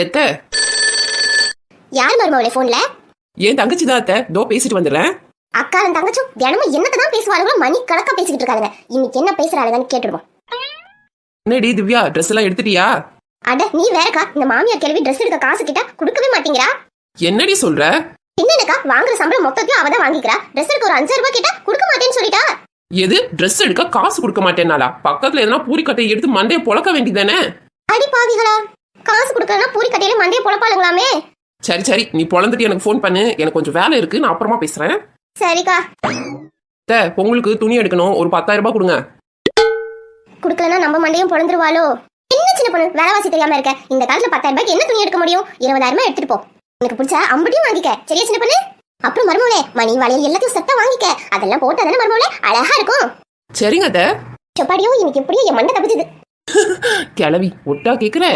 எத்த யார் மருமவளே போன்ல? என் தங்கச்சி தான் அத்தை. தோ பேசிட்டு வந்துடுறேன். அக்காரும் தங்கச்சும் தினமும் என்னதான் பேசுவாளுங்களோ மணி கணக்கா பேசிக்கிட்டு இருக்காங்க. இன்னைக்கு என்ன பேசுறாளுங்கன்னு கேட்டுடுவோம். என்னடி திவ்யா, ட்ரெஸ் எல்லாம் எடுத்துட்டியா? அட நீ வேறக்கா, இந்த மாமியார் கேள்வி ட்ரெஸ் எடுக்க காசு கிட்ட கொடுக்கவே மாட்டேங்கிறா. என்னடி சொல்ற? என்னக்கா, வாங்குற சம்பளம் மொத்தத்தையும் அவதான் வாங்கிக்கிறா. ட்ரெஸ் எடுக்க ஒரு 5,000 ரூபாய் கிட்ட கொடுக்க மாட்டேன்னு சொல்லிட்டா. எது ட்ரெஸ் எடுக்க காசு கொடுக்க மாட்டேன்னாலா? பக்கத்துல எதனா பூரி கட்டையை எடுத்து மண்டையை பொளக்க வேண்டியதானே? அடி பாவிகளா, காசு கொடுக்கறனா பூரி கட்டையில மண்டையை பொளப்பாளுங்களாமே. சரி சரி, நீ பொளந்துட்டு எனக்கு ஃபோன் பண்ணு. எனக்கு கொஞ்சம் வேலை இருக்கு, நான் அப்புறமா பேசுறேன். சரிக்கா. பொங்கலுக்கு துணி எடுக்கணும், ஒரு 10,000 ரூபாய் கொடுங்க. குடுக்கலன்னா நம்ம மண்டையும் பொழந்துருவாளோ. என்ன சின்ன பொண்ணு, வேலைவாசி தெரியாம இருக்க. இந்த காலத்துல 10,000 ரூபாய்க்கு என்ன துணி எடுக்க முடியும்? 20,000 எடுத்துட்டு போ. எனக்கு பிடிச்ச அம்படியும் வாங்கிக்க. சரியா சின்ன பொண்ணு? அப்புறம் மருமவளே, மணி வளையல் எல்லாத்தையும் செட்டா வாங்கிக்க. அதெல்லாம் போட்டா தானே மருமவளே அழகா இருக்கும். சரிங்க அத்தை. சொப்பாடியோ, இன்னைக்கு எப்படியோ என் மண்டை தப்பிச்சுது. கிளவி ஒட்டா கேக்குற.